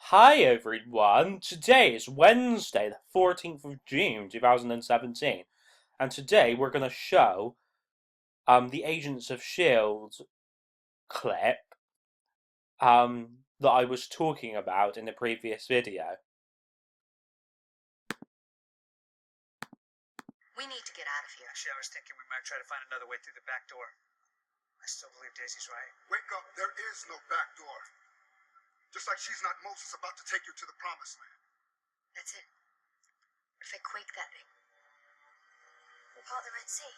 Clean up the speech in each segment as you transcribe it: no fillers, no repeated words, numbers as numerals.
Hi everyone, today is Wednesday the 14th of June 2017 and today we're going to show the Agents of S.H.I.E.L.D. clip that I was talking about in the previous video. We need to get out of here. Actually, I was thinking we might try to find another way through the back door. I still believe Daisy's right. Wake up, there is no back door. Just like she's not Moses about to take you to the promised land. That's it. If they quake that thing, we'll part the Red Sea.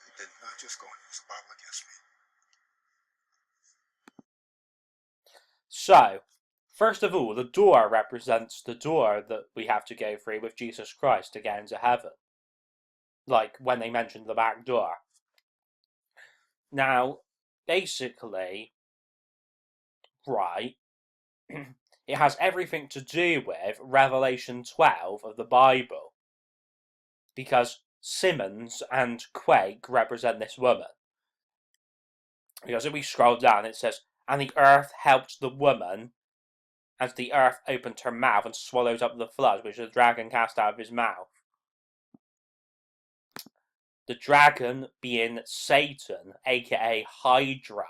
They did not just go and use the Bible against me. So, first of all, the door represents the door that we have to go through with Jesus Christ to get into heaven. Like when they mentioned the back door. Now, basically, right, it has everything to do with Revelation 12 of the Bible. Because Simmons and Quake represent this woman. Because if we scroll down, it says, "And the earth helped the woman, and the earth opened her mouth and swallowed up the flood, which the dragon cast out of his mouth." The dragon being Satan, aka Hydra.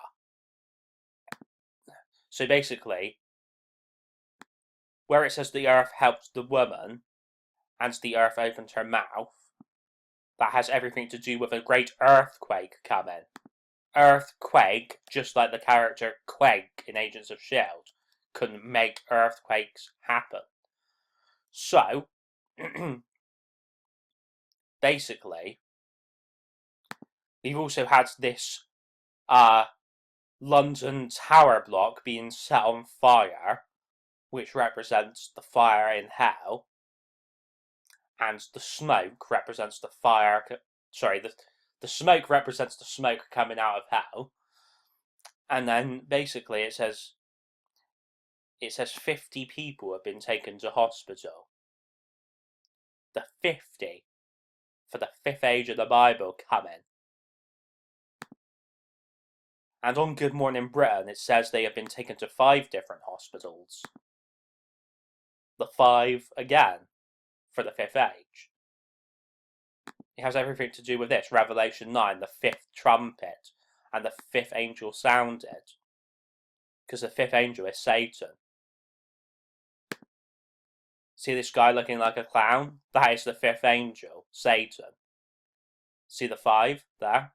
So basically, where it says the earth helped the woman, and the earth opened her mouth, that has everything to do with a great earthquake coming. Earthquake, just like the character Quake in Agents of S.H.I.E.L.D., couldn't make earthquakes happen. So, basically, we've also had this London Tower block being set on fire, which represents the fire in hell, and the smoke represents the fire. The smoke represents the smoke coming out of hell, and then basically it says 50 people have been taken to hospital. The 50 for the fifth age of the Bible coming. And on Good Morning Britain, it says they have been taken to 5 different hospitals. The 5 again for the fifth age. It has everything to do with this. Revelation 9, the 5th trumpet, and the 5th angel sounded. Because the 5th angel is Satan. See this guy looking like a clown? That is the 5th angel, Satan. See the 5 there?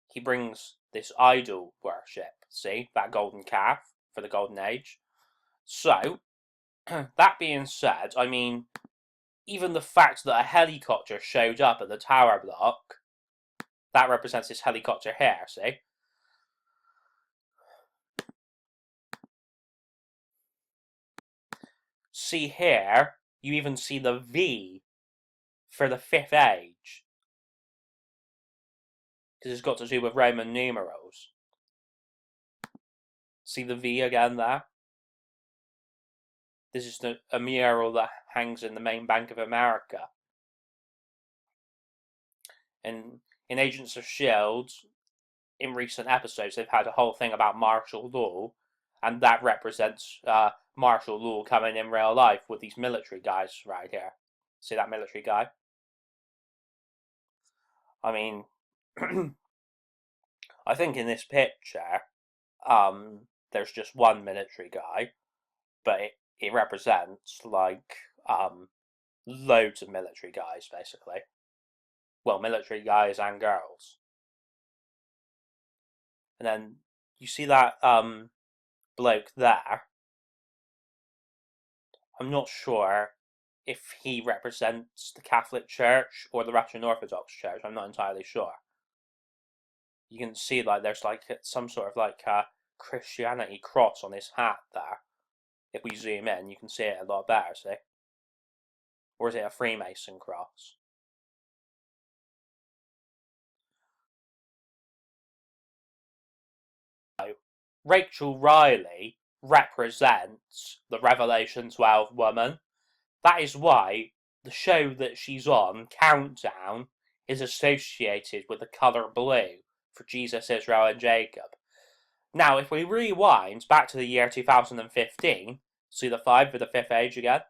He brings this idol worship. See? That golden calf for the golden age. So, that being said, I mean, even the fact that a helicopter showed up at the tower block, that represents this helicopter here, see? See here, you even see the V for the 5th age. Because it's got to do with Roman numerals. See the V again there? This is a mural that hangs in the main Bank of America. And in Agents of S.H.I.E.L.D., in recent episodes, they've had a whole thing about martial law, and that represents martial law coming in real life with these military guys right here. See that military guy? I mean, I think in this picture, there's just one military guy, but it represents, like, loads of military guys, basically. Well, military guys and girls. And then, you see that, bloke there? I'm not sure if he represents the Catholic Church or the Russian Orthodox Church. I'm not entirely sure. You can see, like, there's, like, some sort of, like, Christianity cross on his hat there. If we zoom in, you can see it a lot better, see? Or is it a Freemason cross? So, Rachel Riley represents the Revelation 12 woman. That is why the show that she's on, Countdown, is associated with the colour blue. for Jesus, Israel, and Jacob. Now, if we rewind back to the year 2015, see the 5 with the 5th age again,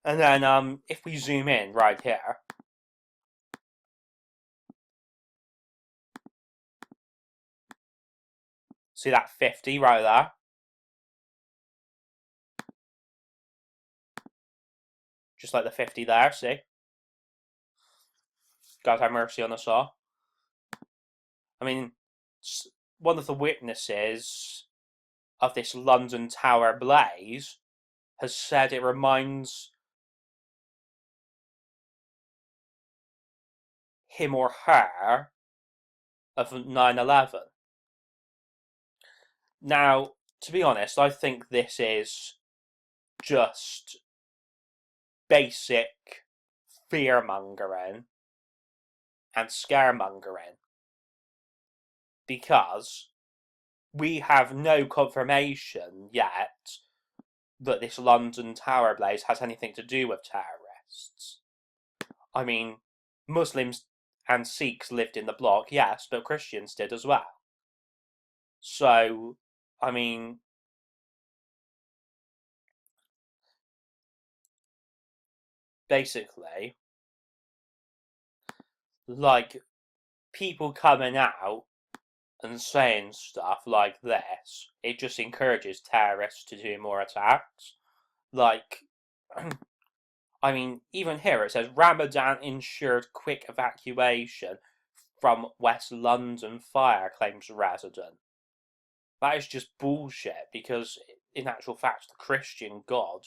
and then if we zoom in right here, see that 50 right there? Just like the 50 there, see? God have mercy on us all. I mean, one of the witnesses of this London Tower blaze has said it reminds him or her of 9/11. Now, to be honest, I think this is just basic fear-mongering and scaremongering, because we have no confirmation yet that this London Tower blaze has anything to do with terrorists. I mean, Muslims and Sikhs lived in the block, yes, but Christians did as well. So, I mean, basically, like, people coming out and saying stuff like this, it just encourages terrorists to do more attacks. Like, I mean, even here it says Ramadan ensured quick evacuation from West London fire, claims resident. That is just bullshit, because in actual fact the Christian God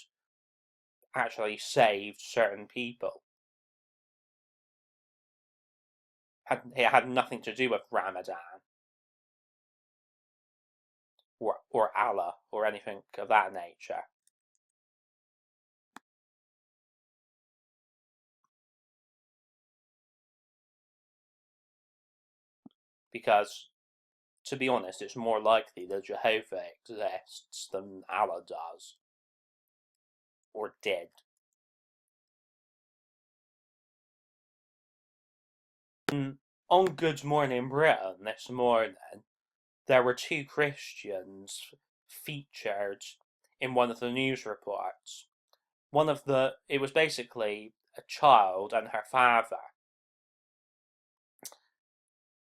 actually saved certain people. It had nothing to do with Ramadan or Allah or anything of that nature. Because, to be honest, it's more likely that Jehovah exists than Allah does. Or did. On Good Morning Britain this morning, there were 2 Christians featured in one of the news reports. It was basically a child and her father.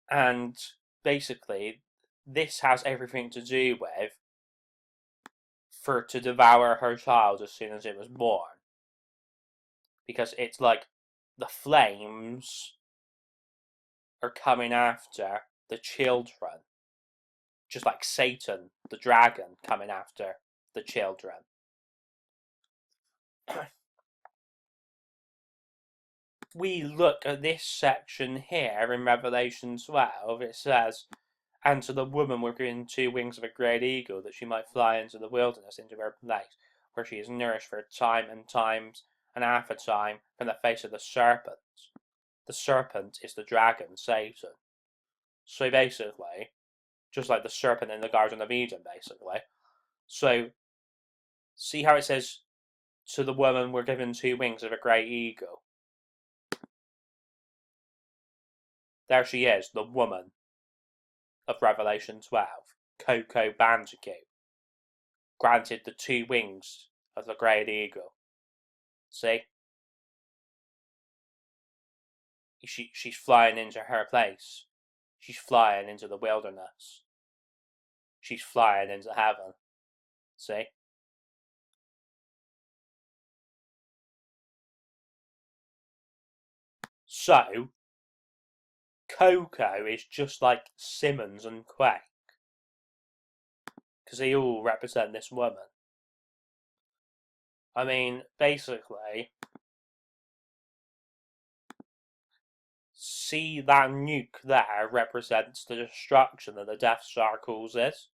And basically, this has everything to do with to devour her child as soon as it was born. Because it's like the flames are coming after the children. Just like Satan, the dragon, coming after the children. We look at this section here in Revelation 12, it says, "And to the woman were given 2 wings of a great eagle, that she might fly into the wilderness, into her place, where she is nourished for a time and times and half a time from the face of the serpent." The serpent is the dragon, Satan. So basically, just like the serpent in the Garden of Eden, basically. So, see how it says, "To the woman were given 2 wings of a great eagle." There she is, the woman of Revelation 12, Coco Bandicoot, granted the 2 wings of the great eagle. See? She's flying into her place. She's flying into the wilderness. She's flying into heaven. See? So, Coco is just like Simmons and Quake, because they all represent this woman. I mean, basically, see that nuke there represents the destruction that the Death Star causes.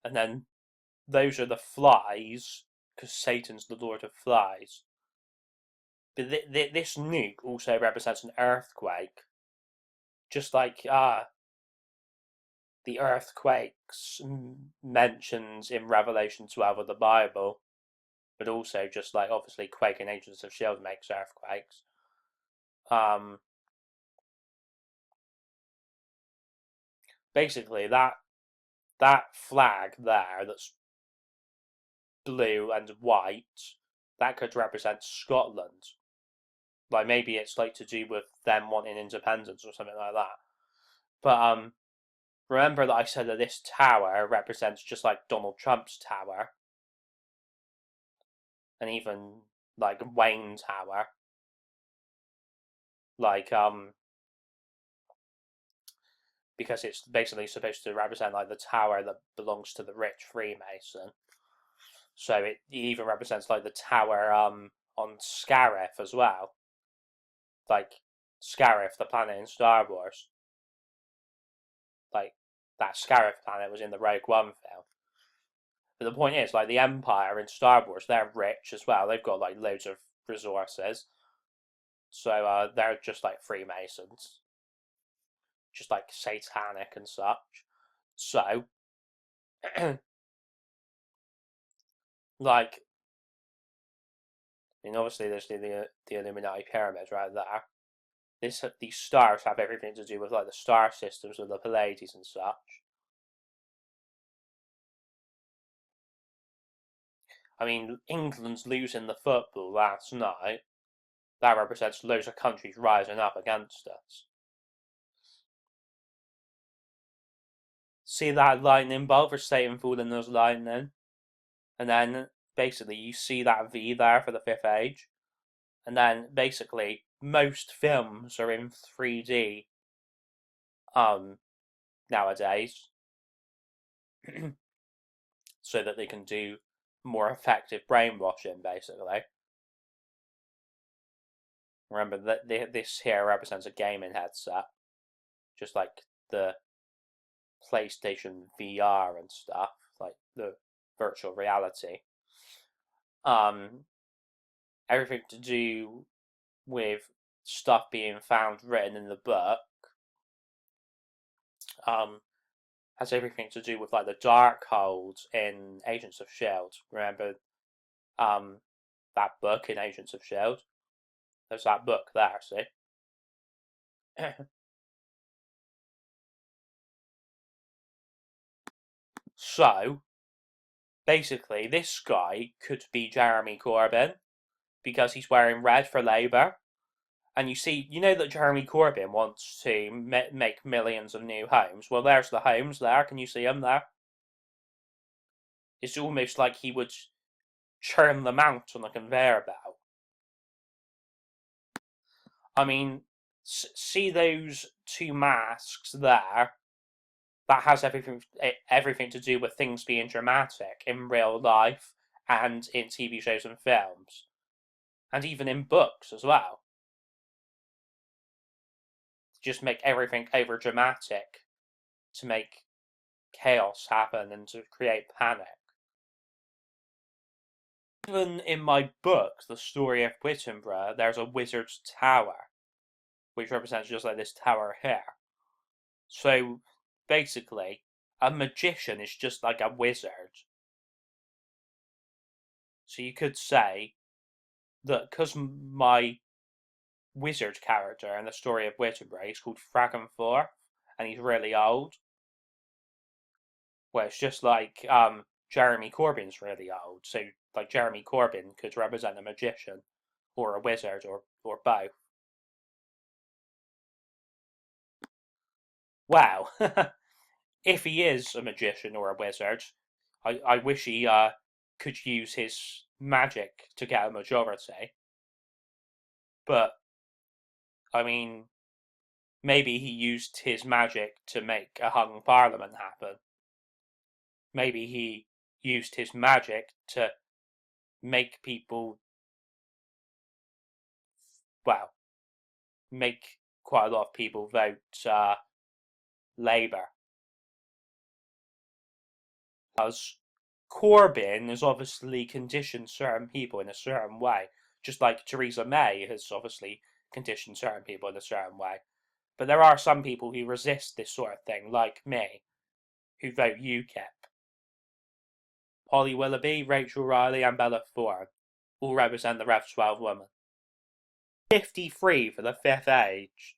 And then those are the flies, because Satan's the Lord of Flies. But this nuke also represents an earthquake. Just like the earthquakes mentioned in Revelation 12 of the Bible. But also just like, obviously, Quake and Agents of S.H.I.E.L.D. makes earthquakes. basically that flag there that's blue and white, that could represent Scotland. Like, maybe it's like to do with them wanting independence or something like that. But remember that I said that this tower represents just like Donald Trump's tower, and even like Wayne Tower, like because it's basically supposed to represent like the tower that belongs to the rich Freemason. So it even represents like the tower on Scarif as well, like Scarif, the planet in Star Wars. Like that Scarif planet was in the Rogue One film. But the point is, like, the Empire in Star Wars, they're rich as well. They've got like loads of resources. So they're just like Freemasons, just like satanic and such. So, like, I mean, obviously there's the Illuminati pyramids right there. These stars have everything to do with like the star systems of the Pleiades and such. I mean, England's losing the football last night. That represents loads of countries rising up against us. See that lightning bolt for Satan fooling us lightning? And then basically you see that V there for the Fifth Age. And then basically most films are in 3D nowadays. So that they can do more effective brainwashing, basically. Remember that this here represents a gaming headset, just like the PlayStation VR and stuff, like the virtual reality. Everything to do with stuff being found written in the book has everything to do with like the Darkhold in Agents of S.H.I.E.L.D. Remember that book in Agents of S.H.I.E.L.D.? There's that book there, see? So, basically, this guy could be Jeremy Corbyn because he's wearing red for Labour. And you know that Jeremy Corbyn wants to make millions of new homes. Well, there's the homes there. Can you see them there? It's almost like he would churn them out on a conveyor belt. I mean, see those two masks there? That has everything to do with things being dramatic in real life and in TV shows and films. And even in books as well. Just make everything over dramatic to make chaos happen and to create panic. Even in my book, The Story of Wittenborough, there's a wizard's tower, which represents just like this tower here. So, basically, a magician is just like a wizard. So you could say that because my wizard character in The Story of Wittenborough is called Fragonforth, and he's really old, well, it's just like Jeremy Corbyn's really old. So, like, Jeremy Corbyn could represent a magician or a wizard or both. Wow. If he is a magician or a wizard, I wish he could use his magic to get a majority. But, I mean, maybe he used his magic to make a hung parliament happen. Maybe he used his magic to make people, well, make quite a lot of people vote Labour. Because Corbyn has obviously conditioned certain people in a certain way, just like Theresa May has obviously conditioned certain people in a certain way. But there are some people who resist this sort of thing, like me, who vote UKIP. Polly Willoughby, Rachel Riley and Bella Thorne all represent the Rev 12 women. 53 for the Fifth Age.